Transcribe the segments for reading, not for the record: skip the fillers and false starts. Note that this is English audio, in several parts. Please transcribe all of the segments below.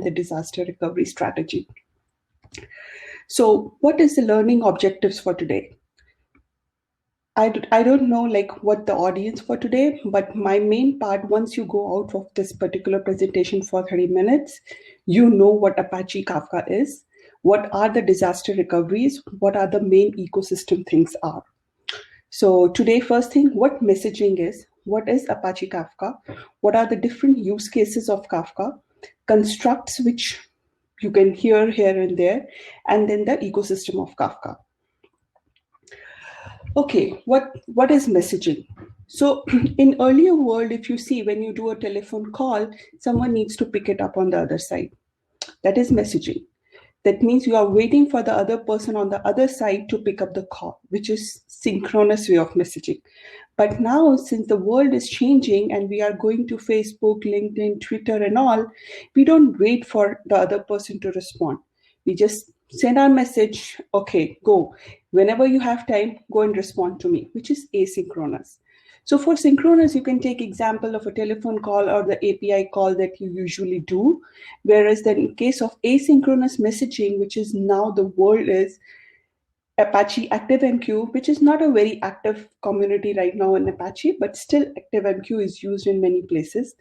the disaster recovery strategy. So what is the learning objectives for today? I don't know like what the audience for today, but my main part, once you go out of this particular presentation for 30 minutes, you know what Apache Kafka is, what are the disaster recoveries, what are the main ecosystem things are. So today, first thing, what messaging is, what is Apache Kafka, what are the different use cases of Kafka, constructs which you can hear here and there, and then the ecosystem of Kafka. Okay, what is messaging? So in earlier world, if you see when you do a telephone call, someone needs to pick it up on the other side. That is messaging. That means you are waiting for the other person on the other side to pick up the call, which is synchronous way of messaging. But now, since the world is changing and we are going to Facebook, LinkedIn, Twitter and all, we don't wait for the other person to respond. We just send our message, okay, go. Whenever you have time, go and respond to me, which is asynchronous. So for synchronous, you can take example of a telephone call or the API call that you usually do. Whereas then in case of asynchronous messaging, which is now the world is Apache ActiveMQ, which is not a very active community right now in Apache, but still ActiveMQ is used in many places.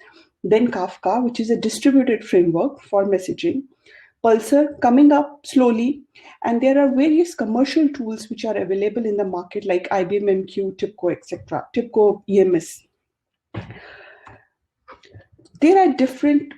Then Kafka, which is a distributed framework for messaging. Pulsar coming up slowly, and there are various commercial tools which are available in the market like IBM MQ, TIBCO, etc., TIBCO EMS. There are different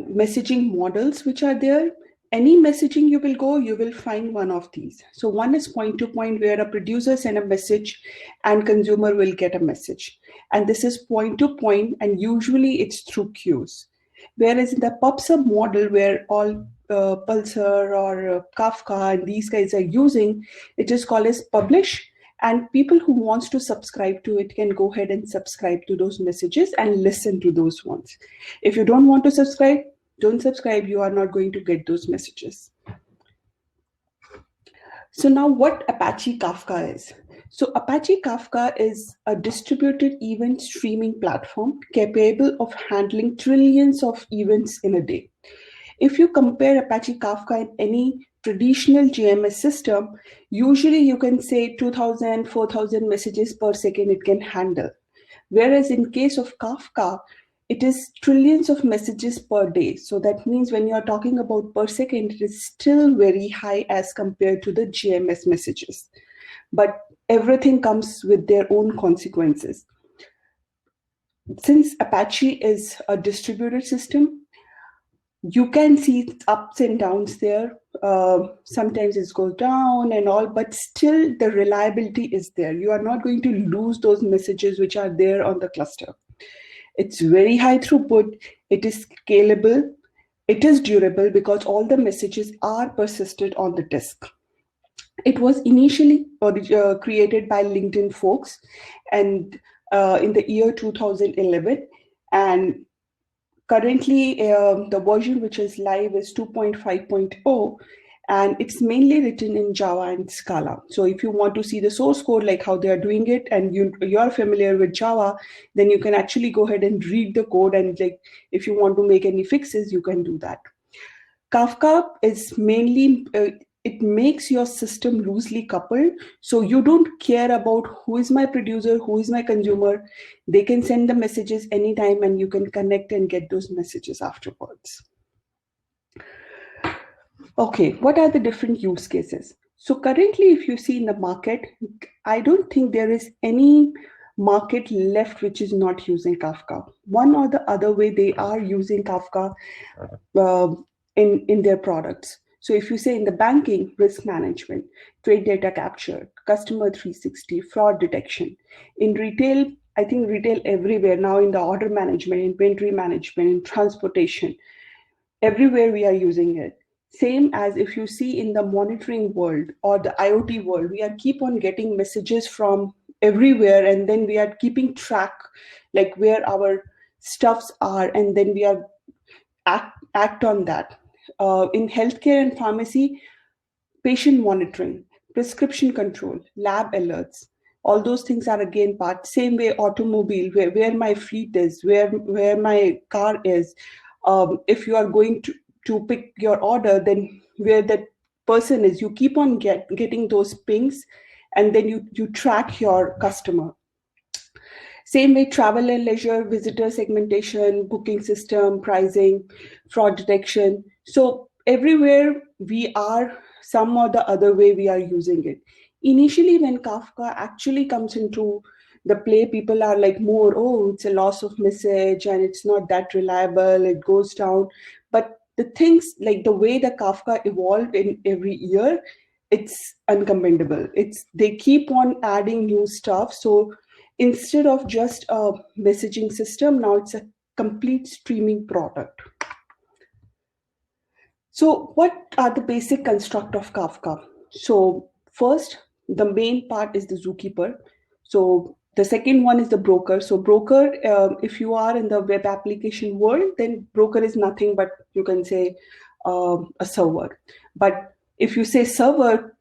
messaging models which are there. Any messaging you will go, you will find one of these. So one is point-to-point where a producer send a message and consumer will get a message. And this is point-to-point and usually it's through queues. Whereas in the PubSub model where all Pulsar or Kafka and these guys are using, it is called as publish, and people who wants to subscribe to it can go ahead and subscribe to those messages and listen to those ones. If you don't want to subscribe, don't subscribe, you are not going to get those messages. So now what Apache Kafka is. So Apache Kafka is a distributed event streaming platform capable of handling trillions of events in a day. If you compare Apache Kafka and any traditional GMS system, usually you can say 2,000, 4,000 messages per second it can handle. Whereas in case of Kafka, it is trillions of messages per day. So that means when you're talking about per second, it is still very high as compared to the GMS messages. But everything comes with their own consequences. Since Apache is a distributed system, you can see ups and downs there. Sometimes it goes down and all, but still the reliability is there. You are not going to lose those messages which are there on the cluster. It's very high throughput. It is scalable. It is durable because all the messages are persisted on the disk. It was initially created by LinkedIn folks and in the year 2011, and currently, the version which is live is 2.5.0, and it's mainly written in Java and Scala. So if you want to see the source code, like how they are doing it, and you're familiar with Java, then you can actually go ahead and read the code, and like if you want to make any fixes, you can do that. Kafka is mainly, it makes your system loosely coupled. So you don't care about who is my producer, who is my consumer. They can send the messages anytime and you can connect and get those messages afterwards. Okay, what are the different use cases? So currently, if you see in the market, I don't think there is any market left which is not using Kafka. One or the other way, they are using Kafka in their products. So if you say in the banking, risk management, trade data capture, customer 360, fraud detection. In retail, I think retail everywhere now, in the order management, inventory management, in transportation, everywhere we are using it. Same as if you see in the monitoring world or the IoT world, we are keep on getting messages from everywhere, and then we are keeping track like where our stuffs are, and then we are act on that. In healthcare and pharmacy, patient monitoring, prescription control, lab alerts, all those things are again part. Same way automobile, where my fleet is, where my car is. If you are going to pick your order, then where that person is, you keep on getting those pings, and then you track your customer. Same way, travel and leisure, visitor segmentation, booking system, pricing, fraud detection. So everywhere we are, some or the other way we are using it. Initially, when Kafka actually comes into the play, people are like more, oh, it's a loss of message and it's not that reliable, it goes down. But the things, like the way the Kafka evolved in every year, it's uncommendable. They keep on adding new stuff. So instead of just a messaging system, now it's a complete streaming product. So what are the basic construct of Kafka? So first, the main part is the zookeeper. So the second one is the broker. So broker, if you are in the web application world, then broker is nothing but, you can say, a server. But if you say server,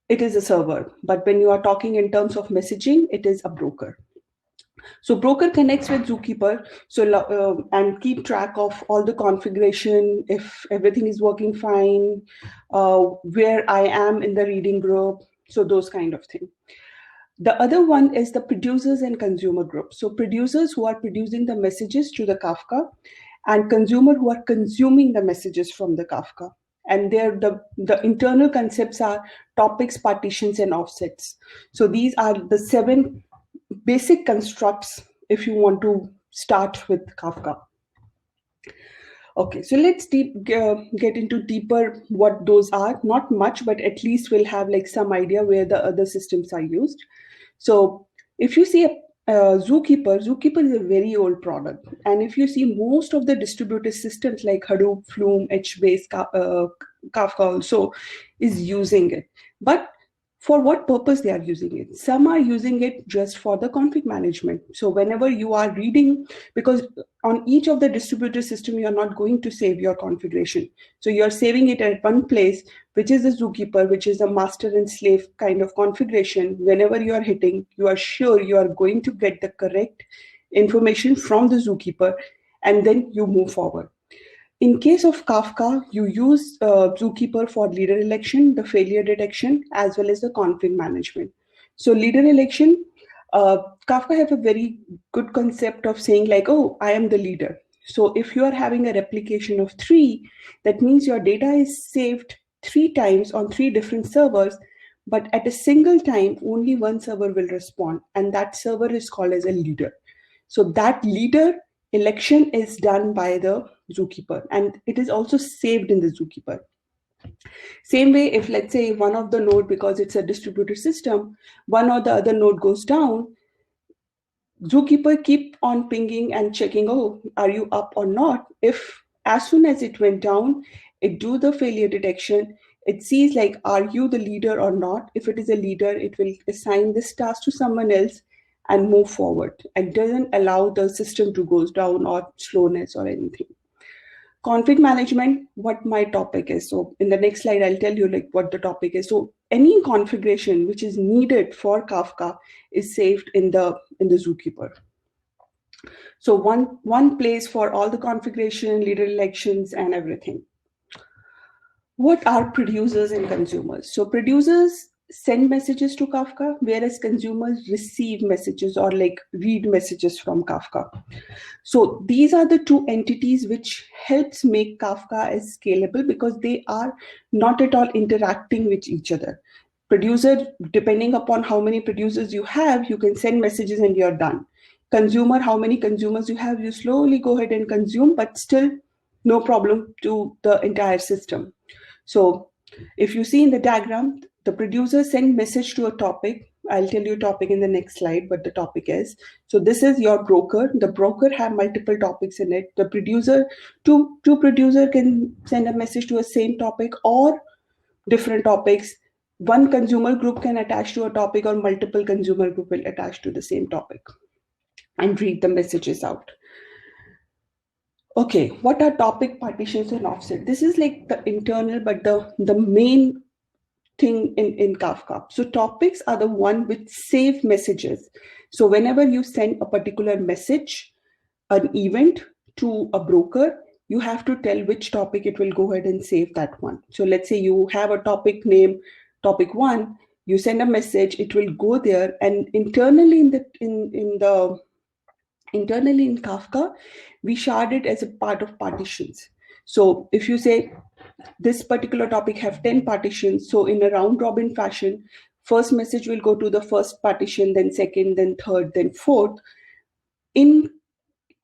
it is a server. But when you are talking in terms of messaging, it is a broker. So broker connects with zookeeper, and keep track of all the configuration, if everything is working fine, where I am in the reading group, so those kind of things. The other one is the producers and consumer group. So producers who are producing the messages to the Kafka, and consumer who are consuming the messages from the Kafka. And the internal concepts are topics, partitions, and offsets. So these are the 7 basic constructs if you want to start with Kafka. Okay, so let's get into deeper what those are. Not much, but at least we'll have like some idea where the other systems are used. So if you see Zookeeper is a very old product. And if you see most of the distributed systems like Hadoop, Flume, HBase, Kafka also is using it. But for what purpose they are using it? Some are using it just for the config management. So whenever you are reading, because on each of the distributed system, you are not going to save your configuration. So you are saving it at one place, which is the Zookeeper, which is a master and slave kind of configuration. Whenever you are hitting, you are sure you are going to get the correct information from the Zookeeper, and then you move forward. In case of Kafka, you use Zookeeper for leader election, the failure detection, as well as the config management. So leader election, Kafka have a very good concept of saying like, oh, I am the leader. So if you are having a replication of 3, that means your data is saved 3 times on 3 different servers, but at a single time, only one server will respond, and that server is called as a leader. So that leader election is done by the Zookeeper, and it is also saved in the Zookeeper. Same way, if let's say one of the node, because it's a distributed system, one or the other node goes down, Zookeeper keep on pinging and checking, oh, are you up or not? If as soon as it went down, it do the failure detection. It sees like, are you the leader or not? If it is a leader, it will assign this task to someone else and move forward. It doesn't allow the system to go down or slowness or anything. Config management, what my topic is. So in the next slide, I'll tell you like what the topic is. So any configuration which is needed for Kafka is saved in the Zookeeper. So one place for all the configuration, leader elections, and everything. What are producers and consumers? So producers send messages to Kafka, whereas consumers receive messages or like read messages from Kafka. So these are the 2 entities which helps make Kafka as scalable, because they are not at all interacting with each other. Producer, depending upon how many producers you have, you can send messages and you're done. Consumer, how many consumers you have, you slowly go ahead and consume, but still no problem to the entire system. So if you see in the diagram, the producer send message to a topic. I'll tell you topic in the next slide, but the topic is, so this is your broker. The broker have multiple topics in it. The producer, two producer can send a message to a same topic or different topics. One consumer group can attach to a topic, or multiple consumer group will attach to the same topic and read the messages out. Okay, what are topic, partitions, and offset? This is like the internal, but the main thing in Kafka. So topics are the one which save messages. So whenever you send a particular message, an event to a broker, you have to tell which topic it will go ahead and save that one. So let's say you have a topic name, topic 1, you send a message, it will go there, and internally in Kafka, we shard it as a part of partitions. So if you say this particular topic have 10 partitions, so in a round robin fashion, first message will go to the first partition, then second, then third, then fourth.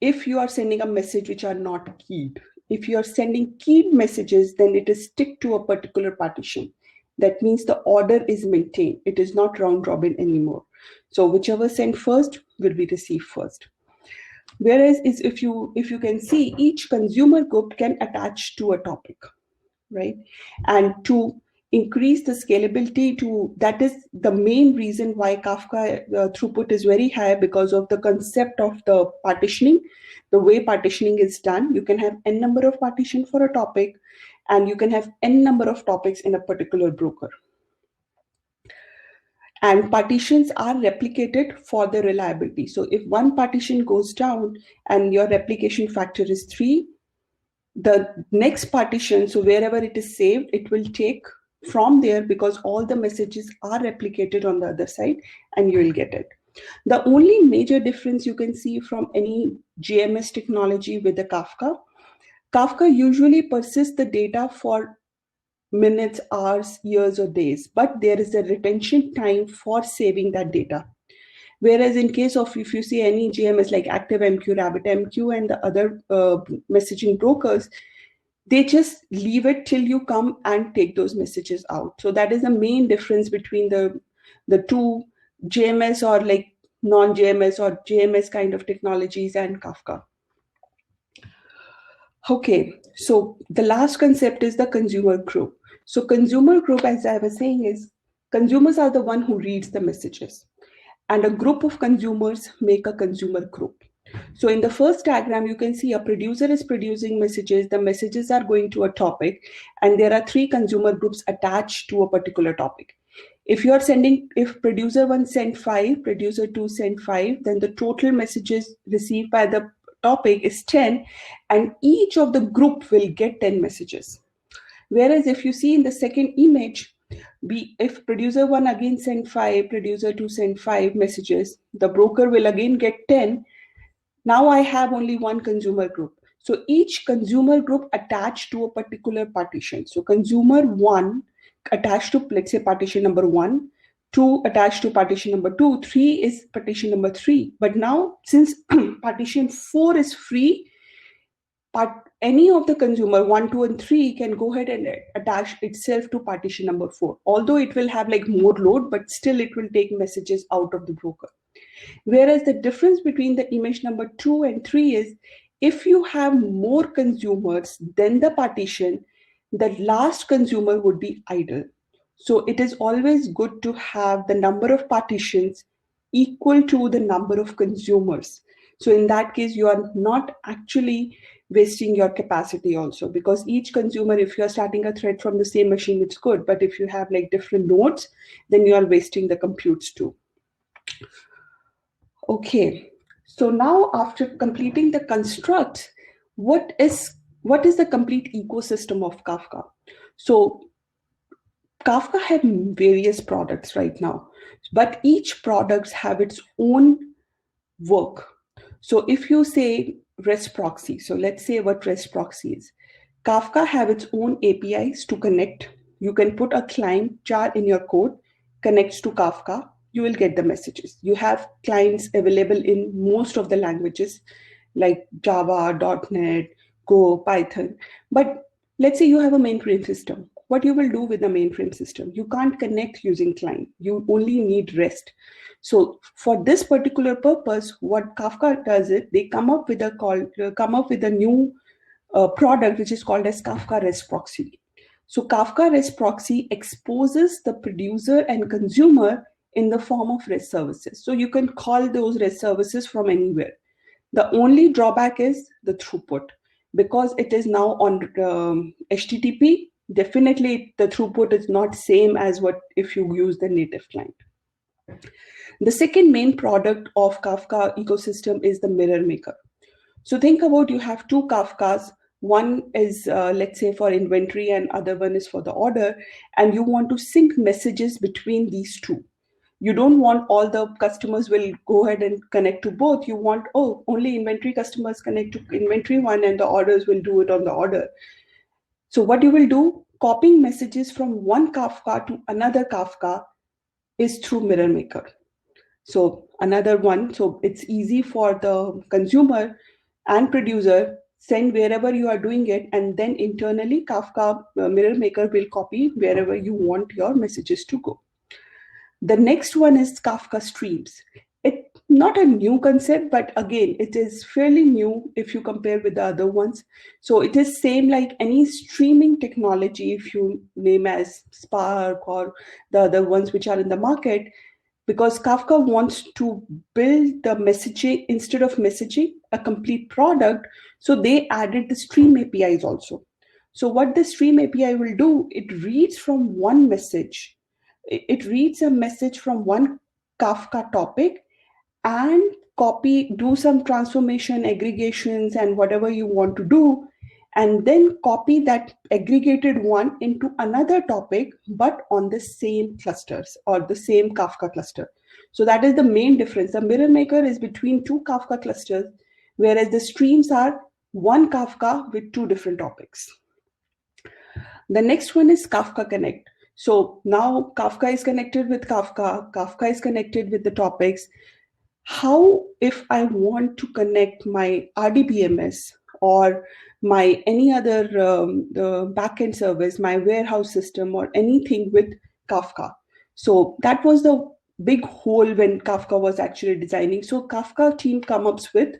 If you are sending a message which are not keyed, if you are sending keyed messages, then it is stick to a particular partition. That means the order is maintained. It is not round robin anymore. So whichever sent first will be received first. Whereas if you can see, each consumer group can attach to a topic, right? And to increase the scalability, that is the main reason why Kafka throughput is very high, because of the concept of the partitioning, the way partitioning is done. You can have n number of partition for a topic, and you can have n number of topics in a particular broker. And partitions are replicated for the reliability. So if one partition goes down and your replication factor is 3, the next partition, so wherever it is saved, it will take from there, because all the messages are replicated on the other side, and you will get it. The only major difference you can see from any JMS technology with the Kafka usually persists the data for minutes, hours, years, or days, but there is a retention time for saving that data. Whereas in case of, if you see any GMS like ActiveMQ, RabbitMQ, and the other messaging brokers, they just leave it till you come and take those messages out. So that is the main difference between the two JMS or like non-JMS or JMS kind of technologies and Kafka. Okay, so the last concept is the consumer group. So consumer group, as I was saying, is consumers are the one who reads the messages, and a group of consumers make a consumer group. So in the first diagram, you can see a producer is producing messages. The messages are going to a topic, and there are 3 consumer groups attached to a particular topic. If producer 1 sent 5, producer 2 sent 5, then the total messages received by the topic is 10, and each of the group will get 10 messages. Whereas if you see in the second image, if producer 1 again sent 5, producer 2 sent 5 messages, the broker will again get 10. Now I have only one consumer group. So each consumer group attached to a particular partition. So consumer 1 attached to, let's say, partition number 1, 2 attached to partition number 2, 3 is partition number 3. But now, since partition 4 is free, any of the consumer 1, 2, and 3 can go ahead and attach itself to partition number 4. Although it will have like more load, but still it will take messages out of the broker. Whereas the difference between the image number 2 and 3 is, if you have more consumers than the partition, the last consumer would be idle. So it is always good to have the number of partitions equal to the number of consumers. So in that case, you are not actually wasting your capacity also, because each consumer, if you're starting a thread from the same machine, it's good. But if you have like different nodes, then you are wasting the computes too. Okay, so now after completing the construct, what is the complete ecosystem of Kafka? So Kafka have various products right now, but each product have its own work. So if you say REST proxy, so let's say what REST proxy is. Kafka have its own APIs to connect. You can put a client jar in your code, connects to Kafka, you will get the messages. You have clients available in most of the languages like Java, .NET, Go, Python. But let's say you have a mainframe system. What you will do with the mainframe system? You can't connect using client. You only need REST. So for this particular purpose, what Kafka does is they come up with a new product which is called as Kafka REST proxy. So Kafka REST proxy exposes the producer and consumer in the form of REST services. So you can call those REST services from anywhere. The only drawback is the throughput. Because it is now on HTTP, definitely the throughput is not same as what if you use the native client. The second main product of Kafka ecosystem is the mirror maker. So think about, you have 2 Kafkas. One is, let's say, for inventory, and other one is for the order, and you want to sync messages between these two. You don't want all the customers will go ahead and connect to both. You want, oh, only inventory customers connect to inventory one, and the orders will do it on the order. So what you will do, copying messages from one Kafka to another Kafka is through Mirror Maker. So another one, so it's easy for the consumer and producer, send wherever you are doing it, and then internally Kafka Mirror Maker will copy wherever you want your messages to go. The next one is Kafka Streams. It's not a new concept, but again, it is fairly new if you compare with the other ones. So it is same like any streaming technology, if you name as Spark or the other ones which are in the market, because Kafka wants to build the messaging, instead of messaging, a complete product. So they added the stream APIs also. So what the stream API will do, it reads from one message. It reads a message from one Kafka topic and do some transformation, aggregations, and whatever you want to do, and then copy that aggregated one into another topic, but on the same clusters or the same Kafka cluster. So that is the main difference. The Mirror Maker is between two Kafka clusters, whereas the streams are one Kafka with two different topics. The next one is Kafka Connect. So now Kafka is connected with Kafka, Kafka is connected with the topics. How, if I want to connect my RDBMS or my any other backend service, my warehouse system or anything with Kafka? So that was the big hole when Kafka was actually designing. So Kafka team come up with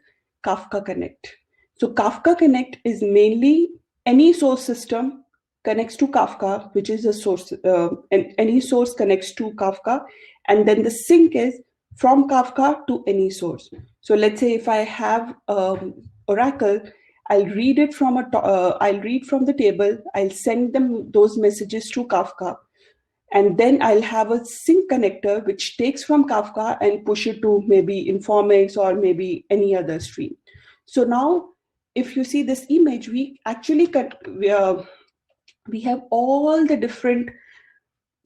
Kafka Connect. So Kafka Connect is mainly any source system connects to Kafka, which is a source, and any source connects to Kafka, and then the sync is from Kafka to any source. So let's say if I have Oracle, I'll read it from I'll read from the table, I'll send them those messages to Kafka, and then I'll have a sync connector which takes from Kafka and push it to maybe Informix or maybe any other stream. So now, if you see this image, we actually we have all the different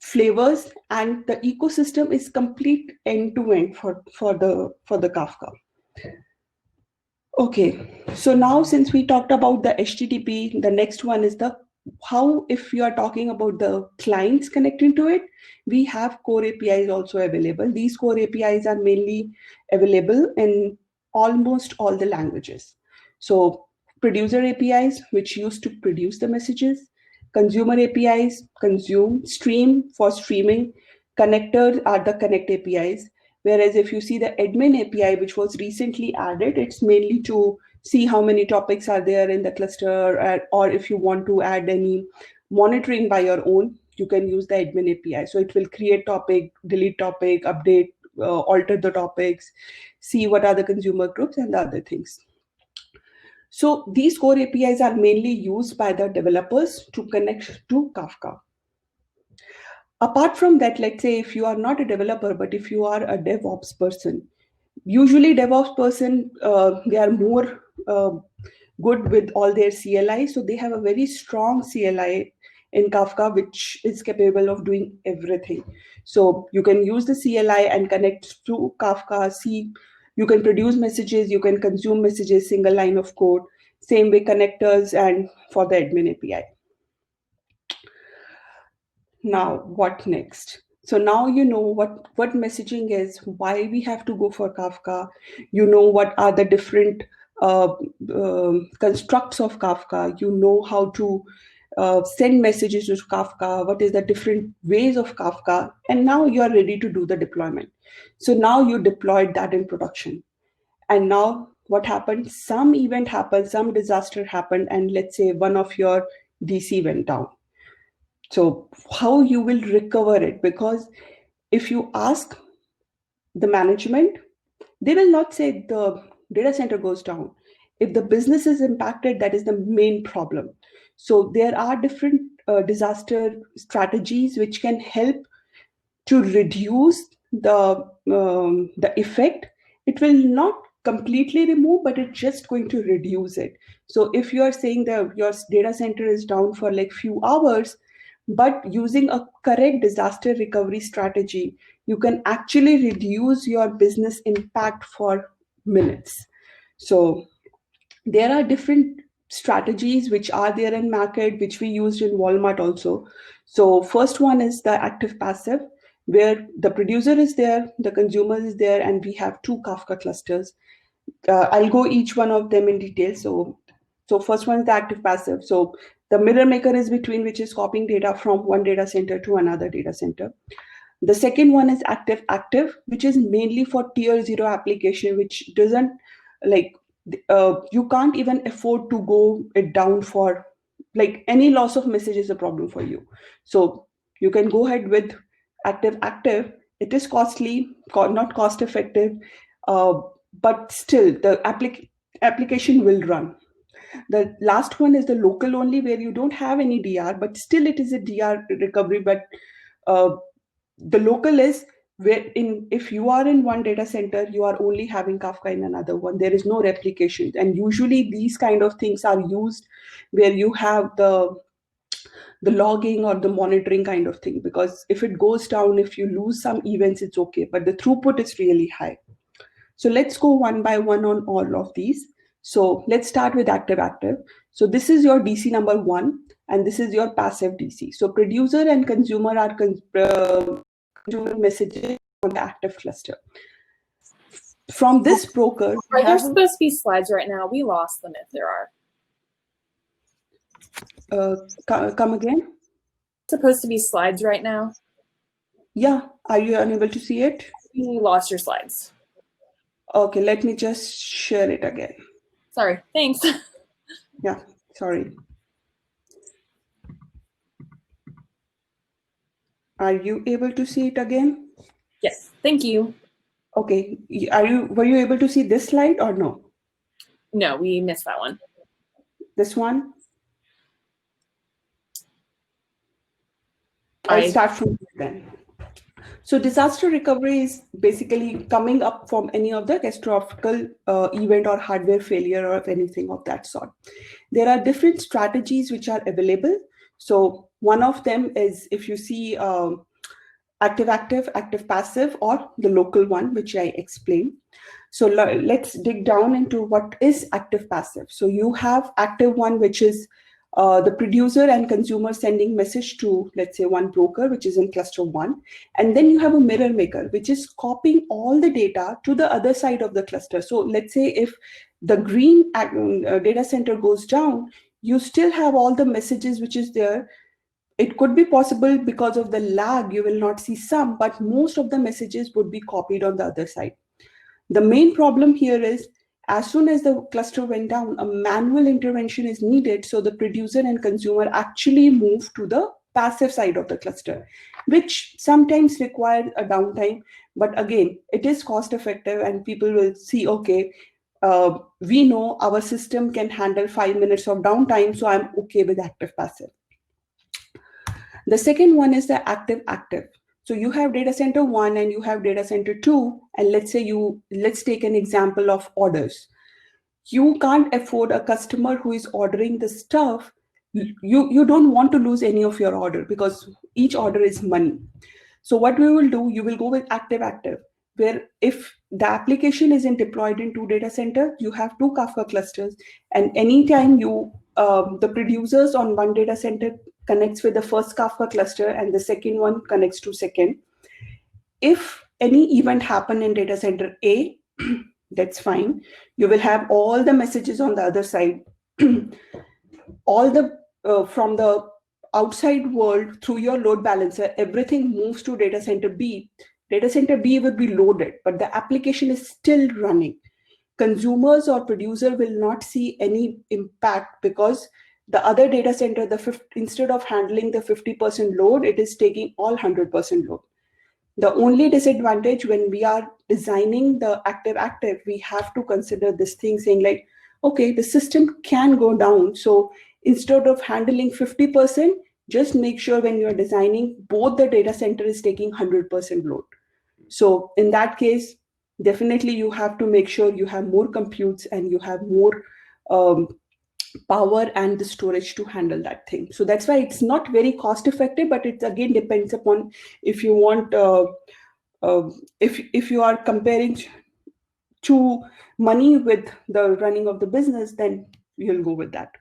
flavors, and the ecosystem is complete end to end for the Kafka. Okay, so now since we talked about the HTTP, the next one is the how, if you are talking about the clients connecting to it, we have core APIs also available. These core APIs are mainly available in almost all the languages. So producer APIs, which used to produce the messages, consumer APIs, consume, stream for streaming, connectors are the connect APIs. Whereas if you see the admin API, which was recently added, it's mainly to see how many topics are there in the cluster, or if you want to add any monitoring by your own, you can use the admin API. So it will create topic, delete topic, update, alter the topics, see what are the consumer groups and the other things. So these core APIs are mainly used by the developers to connect to Kafka. Apart from that, let's say if you are not a developer, but if you are a DevOps person, usually DevOps person, they are more good with all their CLI. So they have a very strong CLI in Kafka, which is capable of doing everything. So you can use the CLI and connect to Kafka. See, you can produce messages, you can consume messages, single line of code, same way connectors and for the admin API. Now, what next? So now you know what messaging is, why we have to go for Kafka. You know what are the different constructs of Kafka. You know how to send messages to Kafka, what is the different ways of Kafka, and now you are ready to do the deployment. So now you deployed that in production. And now what happened? Some event happened, some disaster happened, and let's say one of your DC went down. So how you will recover it? Because if you ask the management, they will not say the data center goes down. If the business is impacted, that is the main problem. So there are different disaster strategies which can help to reduce the effect. It will not completely remove, but it's just going to reduce it. So if you are saying that your data center is down for like few hours, but using a correct disaster recovery strategy, you can actually reduce your business impact for minutes. So there are different strategies which are there in market, which we used in Walmart also. So first one is the active passive, where the producer is there, the consumer is there, and we have two Kafka clusters. I'll go each one of them in detail. So first one is the active passive. So the mirror maker is between, which is copying data from one data center to another data center. The second one is active active, which is mainly for tier 0 application, which doesn't like you can't even afford to go it down for like any loss of message is a problem for you. So you can go ahead with active active. It is costly, not cost effective, uh, but still the application will run. The last one is the local only, where you don't have any DR, but still it is a DR recovery. But uh, the local is where in if you are in one data center, you are only having Kafka in another one. There is no replication, and usually these kind of things are used where you have the logging or the monitoring kind of thing, because if it goes down, if you lose some events, it's okay, but the throughput is really high. So let's go one by one on all of these. So let's start with active active. So this is your DC number 1, and this is your passive DC. So producer and consumer are consumer messages on the active cluster. From this broker, are there supposed to be slides right now? We lost them if there are. Come again? Supposed to be slides right now? Yeah. Are you unable to see it? You lost your slides. Okay, let me just share it again. Sorry, thanks. Yeah, sorry. Are you able to see it again? Yes, thank you. Okay, were you able to see this slide or no? No, we missed that one. This one? I'll start from then. So disaster recovery is basically coming up from any of the catastrophic event or hardware failure or anything of that sort. There are different strategies which are available. So one of them is, if you see active active, active passive, or the local one, which I explained. So let's dig down into what is active passive. So you have active one, which is the producer and consumer sending message to, let's say, one broker, which is in cluster 1. And then you have a mirror maker, which is copying all the data to the other side of the cluster. So let's say if the green data center goes down, you still have all the messages which is there. It could be possible because of the lag, you will not see some, but most of the messages would be copied on the other side. The main problem here is, as soon as the cluster went down, a manual intervention is needed. So the producer and consumer actually move to the passive side of the cluster, which sometimes requires a downtime. But again, it is cost effective, and people will see, okay, we know our system can handle 5 minutes of downtime, so I'm okay with active passive. The second one is the active active. So you have data center 1 and you have data center 2, and let's take an example of orders. You can't afford a customer who is ordering the stuff. You don't want to lose any of your order, because each order is money. So what we will do, you will go with active active, where if the application isn't deployed in 2 data center, you have 2 Kafka clusters, and anytime the producers on 1 data center connects with the first Kafka cluster and the second one connects to second. If any event happen in data center A, that's fine. You will have all the messages on the other side. All the from the outside world through your load balancer, everything moves to data center B. Data center B will be loaded, but the application is still running. Consumers or producer will not see any impact, because the other data center, instead of handling the 50% load, it is taking all 100% load. The only disadvantage when we are designing the active active, we have to consider this thing, saying like, okay, the system can go down. So instead of handling 50%, just make sure when you're designing, both the data center is taking 100% load. So in that case, definitely you have to make sure you have more computes and you have more power and the storage to handle that thing. So that's why it's not very cost effective, but it again depends upon if you want, if you are comparing to money with the running of the business, then you'll go with that.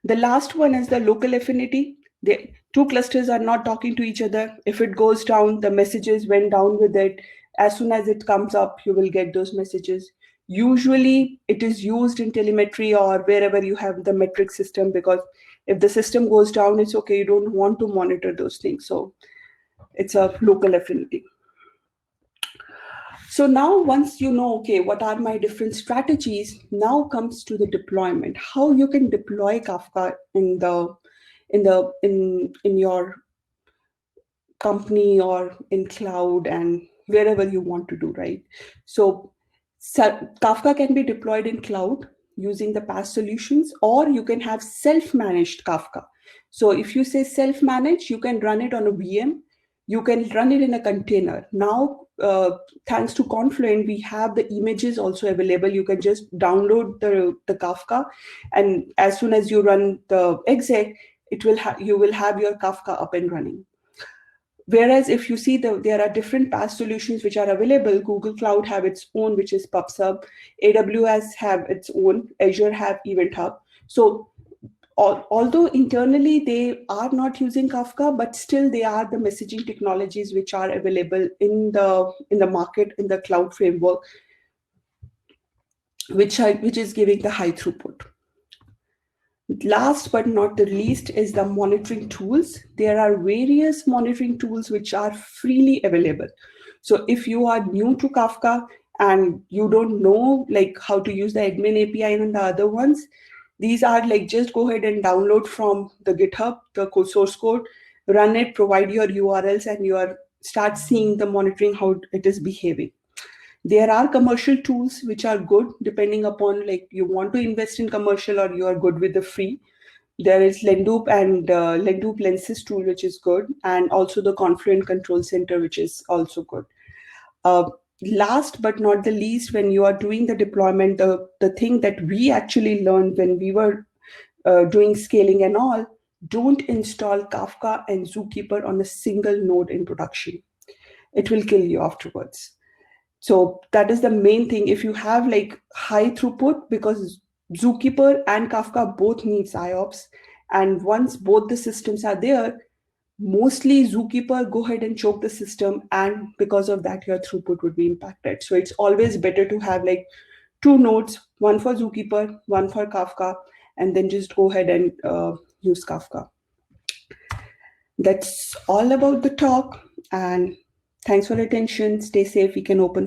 The last one is the local affinity. The two clusters are not talking to each other. If it goes down, the messages went down with it. As soon as it comes up, you will get those messages. Usually, it is used in telemetry or wherever you have the metric system, because if the system goes down, it's okay. You don't want to monitor those things. So it's a local affinity. So now once you know, okay, what are my different strategies, now comes to the deployment, how you can deploy Kafka in your company or in cloud and wherever you want to do, right? So Kafka can be deployed in cloud using the PaaS solutions, or you can have self-managed Kafka. So if you say self-managed, you can run it on a VM, you can run it in a container. Now, thanks to Confluent, we have the images also available. You can just download the Kafka, and as soon as you run the exec, you will have your Kafka up and running. Whereas if you see there are different PaaS solutions which are available. Google Cloud have its own, which is PubSub. AWS have its own. Azure have Event Hub. So although internally they are not using Kafka, but still they are the messaging technologies which are available in the market, in the cloud framework, which is giving the high throughput. Last but not the least is the monitoring tools. There are various monitoring tools which are freely available. So if you are new to Kafka and you don't know like how to use the admin API and the other ones, these are like, just go ahead and download from the GitHub, the source code, run it, provide your URLs, and you start seeing the monitoring, how it is behaving. There are commercial tools which are good depending upon like you want to invest in commercial or you are good with the free. There is Lendoop and Lendoop Lenses tool, which is good, and also the Confluent Control Center, which is also good. Last but not the least, when you are doing the deployment, the thing that we actually learned when we were doing scaling and all, don't install Kafka and Zookeeper on a single node in production. It will kill you afterwards. So that is the main thing. If you have like high throughput, because Zookeeper and Kafka both needs IOPS, and once both the systems are there, mostly Zookeeper go ahead and choke the system, and because of that, your throughput would be impacted. So it's always better to have like two nodes, one for Zookeeper, one for Kafka, and then just go ahead and use Kafka. That's all about the talk, and thanks for attention. Stay safe. We can open